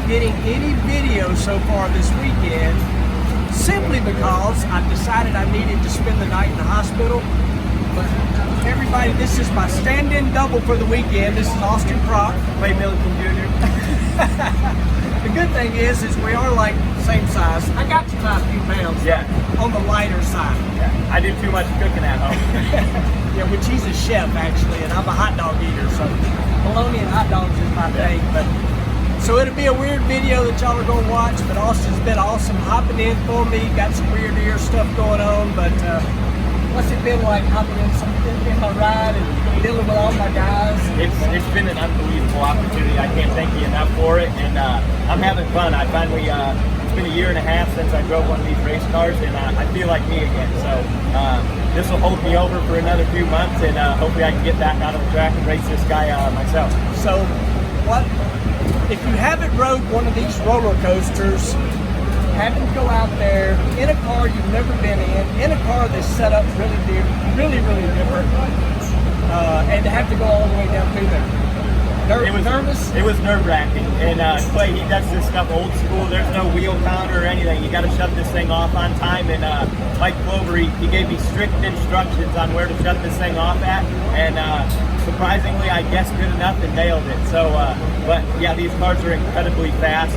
getting any video so far this weekend, simply because I've decided I needed to spend the night in the hospital. But everybody, this is my stand-in double for the weekend. This is Austin Prock, Clay Milliken Jr. The good thing is we are like same size. I got you by a few pounds. Yeah. On the lighter side. Yeah. I do too much cooking at home. Yeah, which he's a chef actually, and I'm a hot dog eater, so bologna and hot dogs is my thing. But so it'll be a weird video that y'all are gonna watch, but Austin's been awesome hopping in for me. Got some weird ear stuff going on, but what's it been like hopping in my ride and dealing with all my guys? It's been an unbelievable opportunity. I can't thank you enough for it, and I'm having fun. I finally it's been a year and a half since I drove one of these race cars, and I feel like me again. So this will hold me over for another few months, and hopefully I can get back out on the track and race this guy myself. So what if you haven't rode one of these roller coasters? Having to go out there in a car you've never been in a car that's set up really different, and to have to go all the way down through there. Nervous? It was nerve-wracking, and Clay, he does this stuff old school. There's no wheel counter or anything. You got to shut this thing off on time, and Mike Clover, he gave me strict instructions on where to shut this thing off at, and surprisingly, I guessed good enough and nailed it. So, but yeah, these cars are incredibly fast.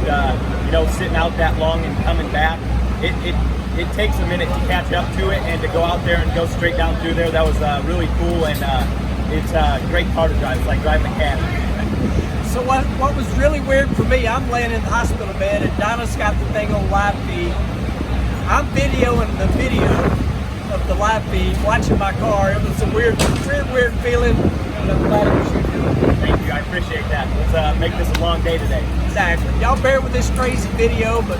You know, sitting out that long and coming back, it takes a minute to catch up to it, and to go out there and go straight down through there, that was really cool, and it's a great car to drive. It's like driving a caddy. So what was really weird for me, I'm laying in the hospital bed, and Donna's got the thing on live feed. I'm videoing the video of the live feed, watching my car. It was a weird feeling, and I'm glad it was you doing it. Thank you, I appreciate that. Let's make this a long day today. Exactly. Y'all bear with this crazy video, but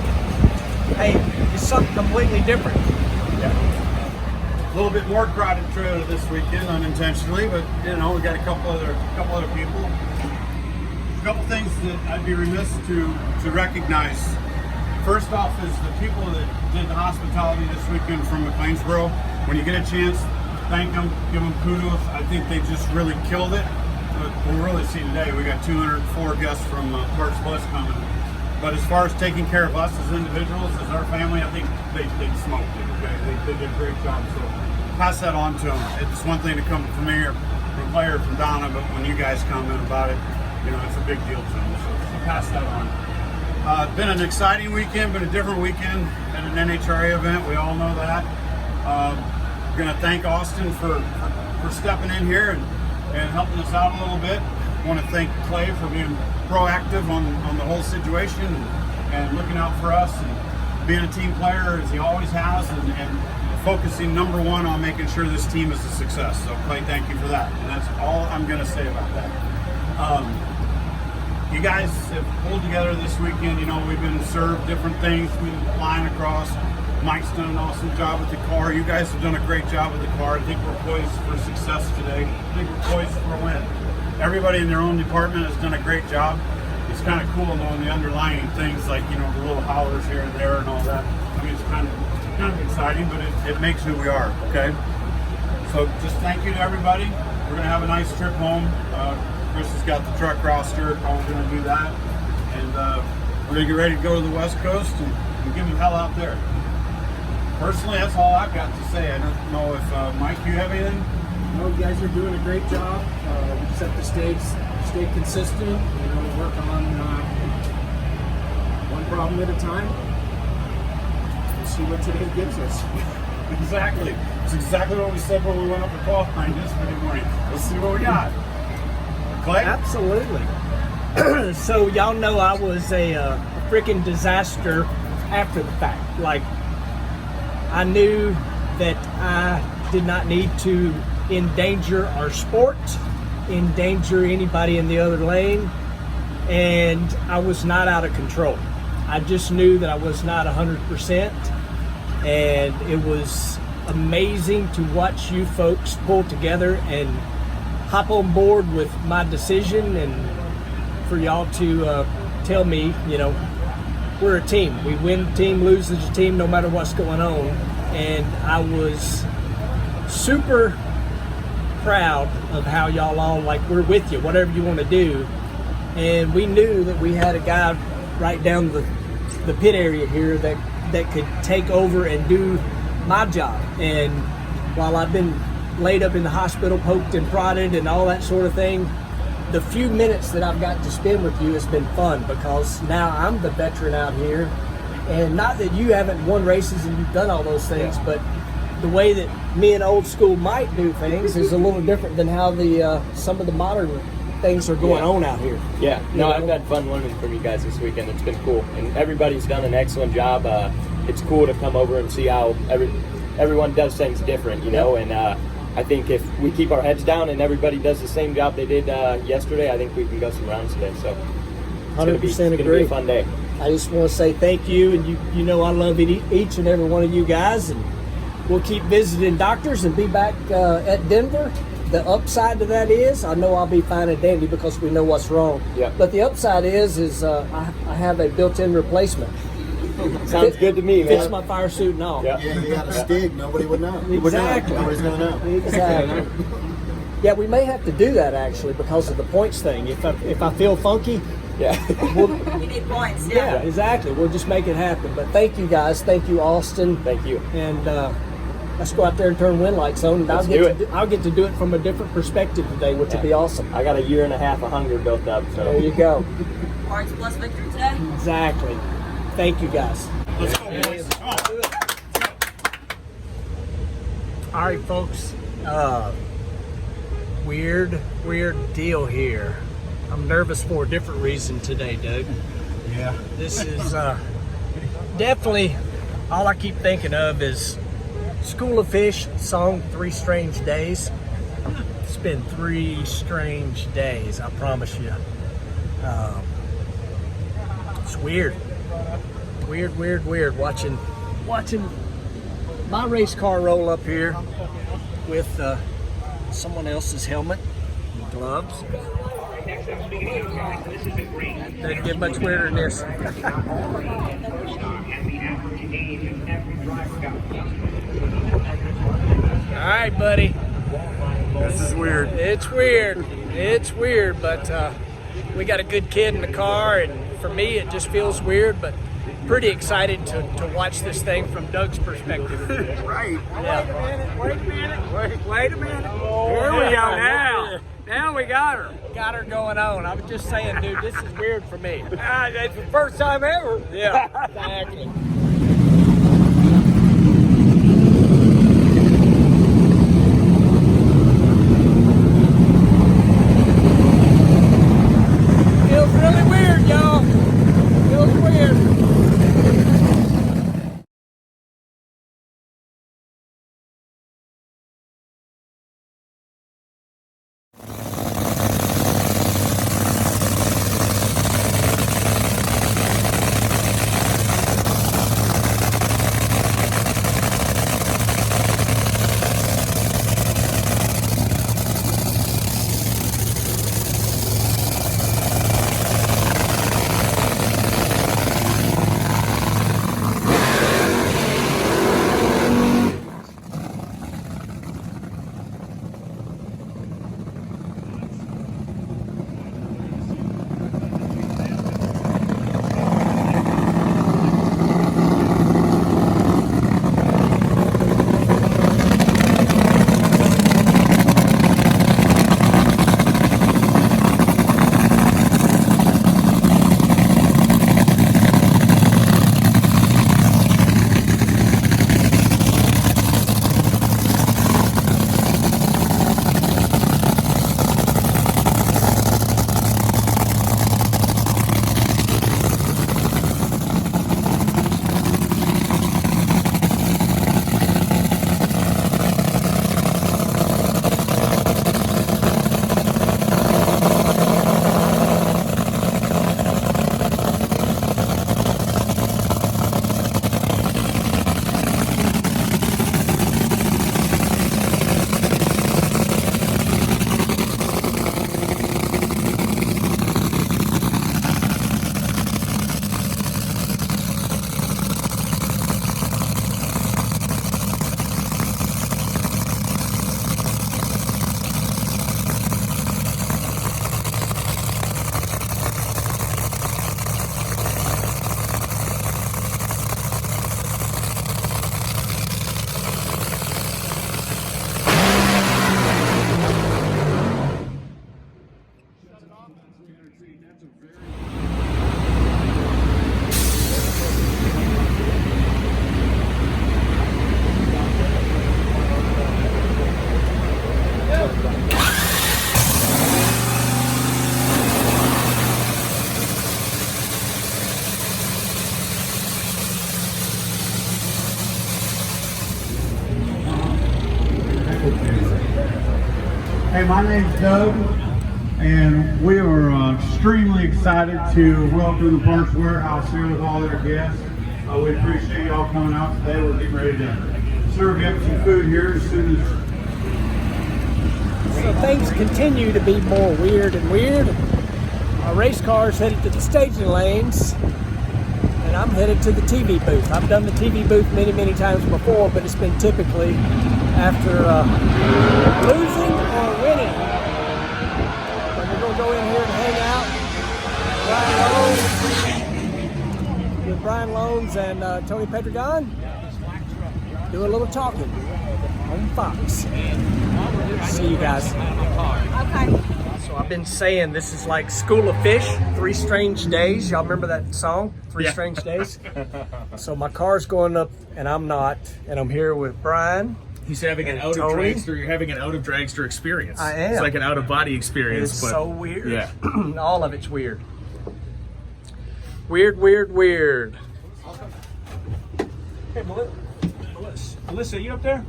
hey, it's something completely different. Yeah. A little bit more crowded trailer this weekend, unintentionally, but you know, we got a couple other people. A couple things that I'd be remiss to recognize. First off is the people that did the hospitality this weekend from McLeansboro. When you get a chance, thank them, give them kudos. I think they just really killed it. But we'll really see today, we got 204 guests from Parks Plus coming. But as far as taking care of us as individuals, as our family, I think they smoked it, okay? They did a great job, so pass that on to them. It's one thing to come from me or from Clay or from Donna, but when you guys comment about it, you know, it's a big deal to them, so pass that on. Been an exciting weekend, been a different weekend at an NHRA event, we all know that. Going to thank Austin for stepping in here and helping us out a little bit. Want to thank Clay for being proactive on the whole situation and looking out for us and being a team player as he always has, and focusing number one on making sure this team is a success. So Clay, thank you for that, and that's all I'm going to say about that. You guys have pulled together this weekend. You know, we've been served different things. We've been flying across. Mike's done an awesome job with the car. You guys have done a great job with the car. I think we're poised for success today. I think we're poised for a win. Everybody in their own department has done a great job. It's kind of cool knowing the underlying things like, you know, the little howlers here and there and all that. I mean, it's kind of exciting, but it makes who we are, okay? So just thank you to everybody. We're going to have a nice trip home. Chris has got the truck roster, probably going to do that. And we're going to get ready to go to the West Coast and give them hell out there. Personally, that's all I've got to say. I don't know if, Mike, you have anything? No, you guys are doing a great job. We set the stakes, stay consistent, you know, work on one problem at a time. We'll see what today gives us. Exactly. It's exactly what we said when we went up to qualifying yesterday morning. Let's see what we got. Clay? Absolutely. So y'all know I was a freaking disaster after the fact. Like, I knew that I did not need to endanger our sport, endanger anybody in the other lane, and I was not out of control. I just knew that I was not 100%, and it was amazing to watch you folks pull together and hop on board with my decision, and for y'all to tell me, you know, we're a team. We win the team, lose as a team, no matter what's going on. And I was super proud of how y'all all, like, we're with you, whatever you want to do. And we knew that we had a guy right down the pit area here that could take over and do my job. And while I've been laid up in the hospital, poked and prodded and all that sort of thing, the few minutes that I've got to spend with you has been fun, because now I'm the veteran out here. And not that you haven't won races and you've done all those things, but the way that me and old school might do things is a little different than how the some of the modern things are going on out here. Yeah, no, I've had fun learning from you guys this weekend. It's been cool, and everybody's done an excellent job. It's cool to come over and see how everyone does things different, you know. And I think if we keep our heads down and everybody does the same job they did yesterday, I think we can go some rounds today. So it's 100% gonna be a fun day. I just want to say thank you, and you know I love each and every one of you guys, and we'll keep visiting doctors and be back at Denver. The upside to that is I know I'll be fine and dandy because we know what's wrong. Yeah. But the upside is I have a built-in replacement. Sounds good to me, man. Fits my fire suit and all. Yeah. Yeah, you got a Stig. Nobody would know. Exactly. Nobody's going to know. Exactly. Yeah, we may have to do that actually because of the points thing. If I feel funky, Yeah. You need points. yeah, exactly. We'll just make it happen. But thank you guys. Thank you, Austin. Thank you. And let's go out there and turn wind lights on. And Let's do it. I'll get to do it from a different perspective today, which will be awesome. I got a year and a half of hunger built up, so There you go. Points plus victory today. Exactly. Thank you guys. Let's go, boys. Come on. All right, folks. Weird deal here. I'm nervous for a different reason today, Doug. Yeah. This is definitely all I keep thinking of is School of Fish song 3 Strange Days. It's been 3 strange days, I promise you. It's weird. Weird watching my race car roll up here with someone else's helmet and gloves. Doesn't get much weirder than this. All right, buddy. This is weird. It's weird, but we got a good kid in the car, and for me it just feels weird, but pretty excited to watch this thing from Doug's perspective. Right. Yeah. Wait a minute. Here we go now. Now we got her. Got her going on. I was just saying, dude, this is weird for me. It's the first time ever. Yeah, exactly. Feels really weird, y'all. Feels weird. my name's Doug, and we are extremely excited to welcome the Parks Warehouse here with all their guests. We appreciate y'all coming out today. We're getting ready to serve you up some food here as soon as... So things continue to be more weird and weird. Our race car's headed to the staging lanes, and I'm headed to the TV booth. I've done the TV booth many, many times before, but it's been typically after losing or winning. But we're gonna go in here and hang out with Brian Loans and Tony Petragon. Do a little talking on Fox. See you guys. Okay. So I've been saying this is like School of Fish, 3 Strange Days. Y'all remember that song, 3 Strange Days? So my car's going up and I'm not. And I'm here with Brian. He's having an out of dragster. You're having an out of dragster experience. I am. It's like an out of body experience. It's but so weird. Yeah. All of it's weird. Weird, weird, weird. Hey, Melissa, you up there?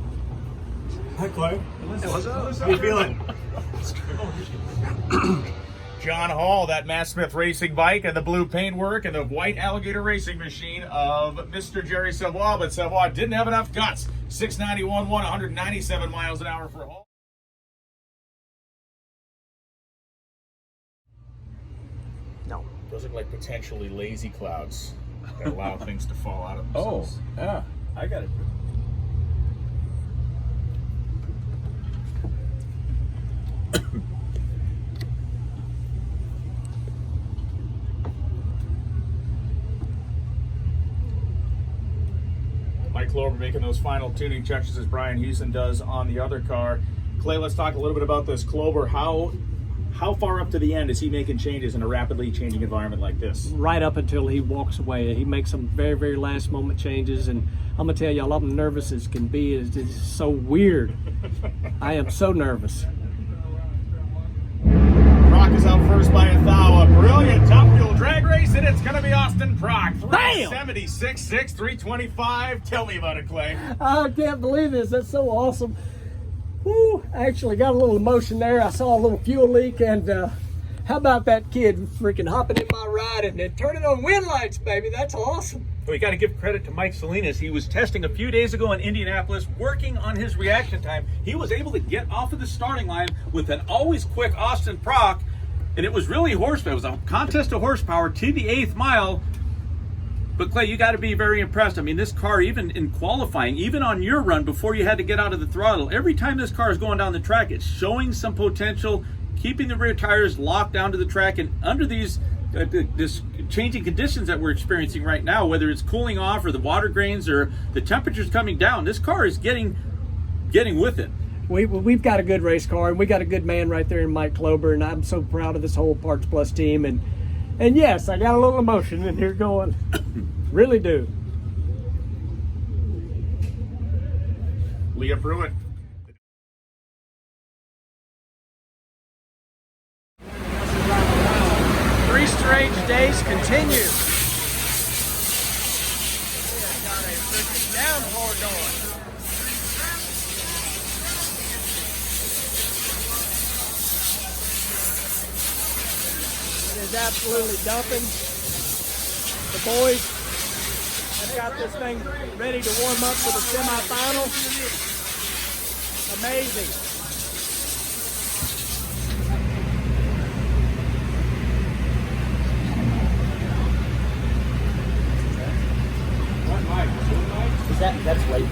Hi, Clay. What's up? How you feeling? John Hall, that Matt Smith racing bike and the blue paintwork and the white alligator racing machine of Mr. Jerry Savoy, but Savoy didn't have enough guts. 691 won 197 miles an hour for Hall. No. Those look like potentially lazy clouds that allow things to fall out of themselves. Yeah, I got it. Mike Clover making those final tuning checks as Brian Houston does on the other car. Clay, let's talk a little bit about this Clover. How far up to the end is he making changes in a rapidly changing environment like this? Right up until he walks away. He makes some very, very last moment changes. And I'm going to tell y'all, I'm nervous as can be. It's just so weird. I am so nervous. Prock is out first by a thou. A brilliant top fuel drag race, and it's going to be Austin Prock. 376.6, 325. Tell me about it, Clay. I can't believe this. That's so awesome. Woo, I actually got a little emotion there. I saw a little fuel leak, and how about that kid freaking hopping in my ride and then turning on wind lights, baby? That's awesome. We got to give credit to Mike Salinas. He was testing a few days ago in Indianapolis, working on his reaction time. He was able to get off of the starting line with an always quick Austin Prock, and it was really horsepower. It was a contest of horsepower to the 8th mile. But Clay, you got to be very impressed. I mean, this car, even in qualifying, even on your run before you had to get out of the throttle, every time this car is going down the track, it's showing some potential, keeping the rear tires locked down to the track. And under these this changing conditions that we're experiencing right now, whether it's cooling off or the water grains or the temperatures coming down, this car is getting with it. We've got a good race car, and we got a good man right there in Mike Klober, and I'm so proud of this whole Parts Plus team. And yes, I got a little emotion in here going. Really do. Leah Pruitt. Three strange days continue. Got a freaking downpour going. It is absolutely dumping. The boys have got this thing ready to warm up for the semifinal. Amazing. That's right.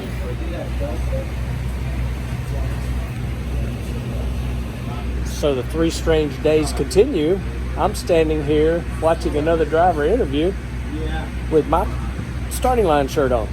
So the three strange days continue. I'm standing here watching another driver interview with my starting line shirt on.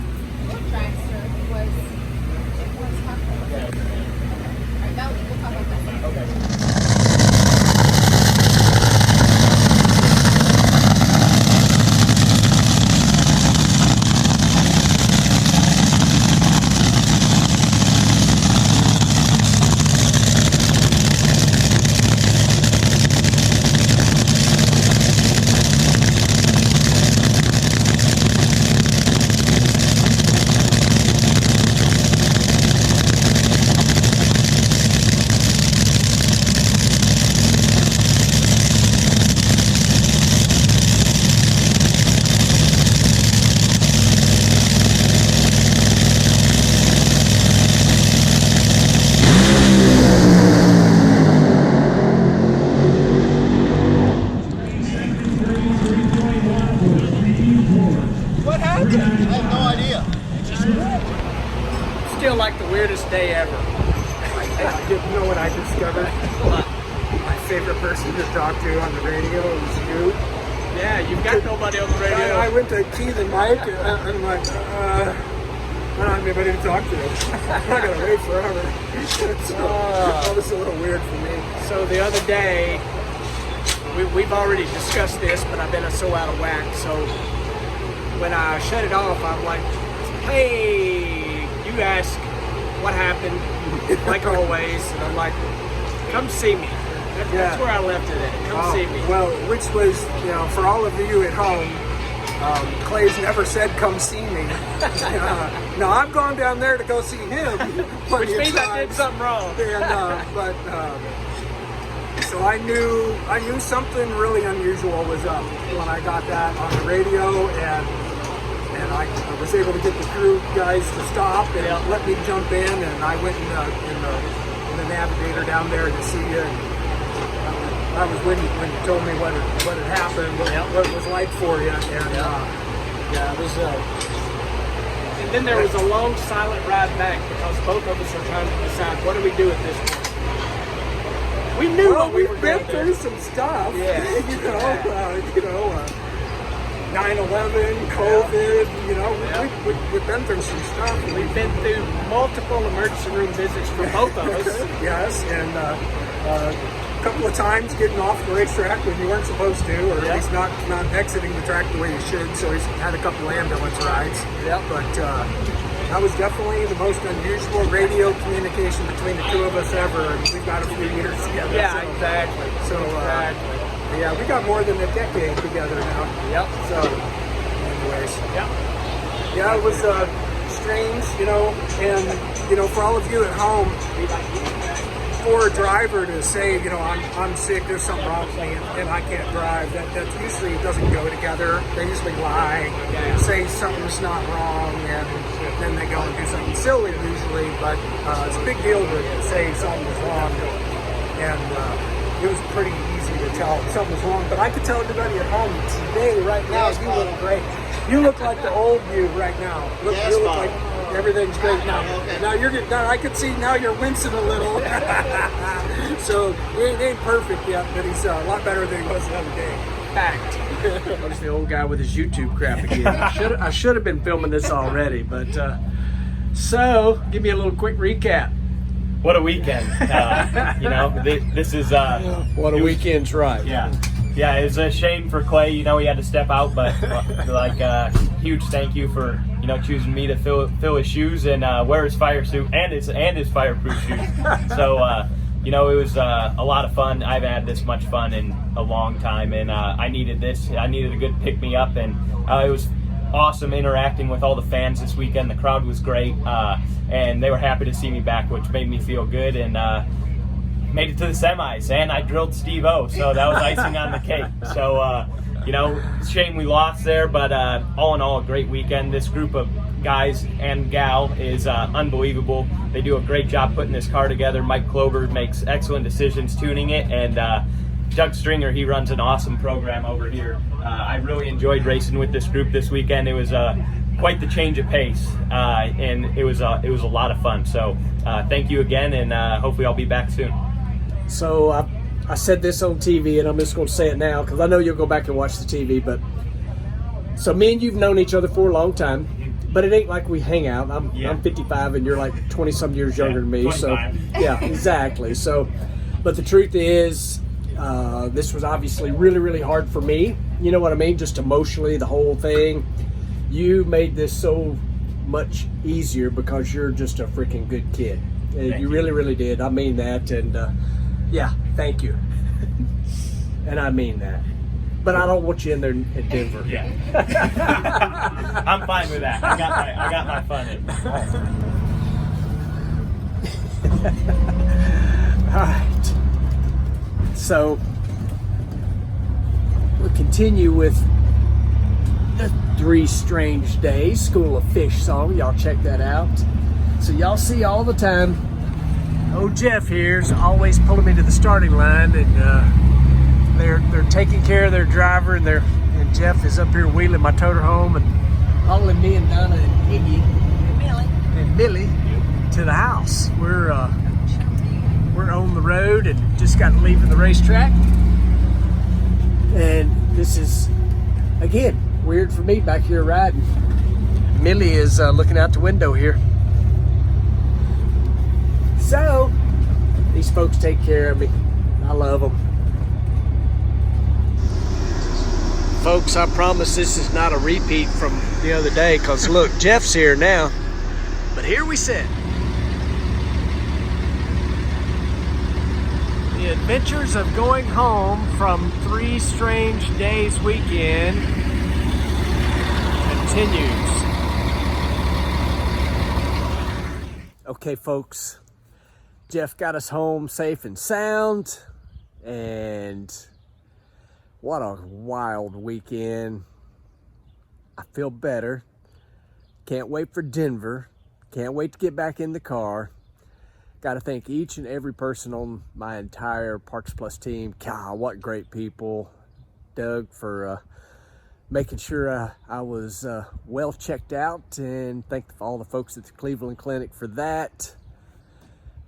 had no idea. Still like the weirdest day ever. You know what I discovered? My favorite person to talk to on the radio is you. Yeah, you've got nobody on the radio. I went to key the mic and I'm like, I don't have anybody to talk to. I'm not gonna wait forever. So that was a little weird for me. So the other day, we've already discussed this, but I've been so out of whack. So when I shut it off, I'm like, hey, you ask what happened, like always. And I'm like, come see me. That's where I left it at. Come see me. Well, which was, for all of you at home, Clay's never said, come see me. No, I've gone down there to go see him. Which means I did something wrong. And, so I knew something really unusual was up when I got that on the radio, and I was able to get the crew guys to stop and let me jump in, and I went in the navigator down there to see you. That was when you told me what had happened, what it was like for you, and it was. And then there was a long silent ride back because both of us are trying to decide what do we do at this point. We knew what we were been going to through do. some stuff. Yeah. 9/11, COVID. We've been through some stuff. We've been through multiple emergency room visits for both of us. Yes, and a couple of times getting off the racetrack when you weren't supposed to, or at least not exiting the track the way you should. So he's had a couple of ambulance rides. Yep. But that was definitely the most unusual radio communication between the two of us ever, and we've got a few years together. Yeah, exactly. So, yeah, we got more than a decade together now. Yep. So, anyways. Yep. Yeah, it was strange, and, for all of you at home, for a driver to say, I'm sick, there's something wrong with me, and I can't drive, that usually doesn't go together. They usually lie, say something's not wrong, and then they go and do something silly usually, but it's a big deal to say something was wrong, and it was pretty easy to tell something was wrong, but I could tell everybody at home today, right now, you look great. You look like the old you right now. You look like everything's great now. Now I can see now you're wincing a little. So he ain't perfect yet, but he's a lot better than he was the other day. Fact. There's the old guy with his YouTube crap again. I should have been filming this already, but so give me a little quick recap. What a weekend. This is... What a weekend's right. Yeah, it was a shame for Clay. He had to step out, but huge thank you for choosing me to fill his shoes and wear his fire suit and his fireproof shoes. So it was a lot of fun. I haven't had this much fun in a long time, and I needed this. I needed a good pick me up, and it was awesome interacting with all the fans this weekend. The crowd was great, and they were happy to see me back, which made me feel good. And made it to the semis, and I drilled Steve-O, so that was icing on the cake. So, shame we lost there, but all in all, a great weekend. This group of guys and gal is unbelievable. They do a great job putting this car together. Mike Clover makes excellent decisions tuning it, and Doug Stringer, he runs an awesome program over here. I really enjoyed racing with this group this weekend. It was quite the change of pace, and it was a lot of fun. So thank you again, and hopefully I'll be back soon. So I said this on TV, and I'm just going to say it now because I know you'll go back and watch the TV. But so me and you've known each other for a long time, but it ain't like we hang out. I'm 55, and you're like 20 some years younger than me. 25. So yeah, exactly. So, but the truth is, this was obviously really, really hard for me. You know what I mean? Just emotionally, the whole thing. You made this so much easier because you're just a freaking good kid. And you really, really did. I mean that, and. Yeah, thank you. And I mean that. But I don't want you in there at Denver. Yeah. I'm fine with that. I got my fun in. All right. So we'll continue with the 3 Strange Days School of Fish song. Y'all check that out. So y'all see all the time. Old Jeff here's always pulling me to the starting line, and they're taking care of their driver, and Jeff is up here wheeling my toter home, and hauling me and Donna and Iggy Really? and Millie to the house. We're on the road and just got leaving the racetrack. And this is, again, weird for me back here riding. Millie is looking out the window here. So, these folks take care of me. I love them. Folks, I promise this is not a repeat from the other day, because look, Jeff's here now. But here we sit. The adventures of going home from 3 Strange Days weekend continues. Okay, folks, Jeff got us home safe and sound, and what a wild weekend. I feel better. Can't wait for Denver. Can't wait to get back in the car. Got to thank each and every person on my entire Parks Plus team. God, what great people. Doug for making sure I was well checked out, and thank all the folks at the Cleveland Clinic for that.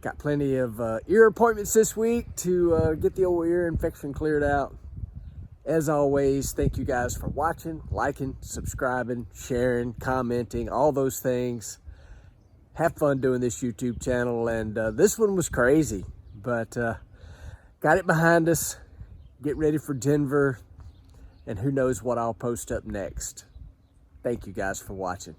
Got plenty of ear appointments this week to get the old ear infection cleared out. As always, thank you guys for watching, liking, subscribing, sharing, commenting, all those things. Have fun doing this YouTube channel, and this one was crazy, but got it behind us. Get ready for Denver, and who knows what I'll post up next. Thank you guys for watching.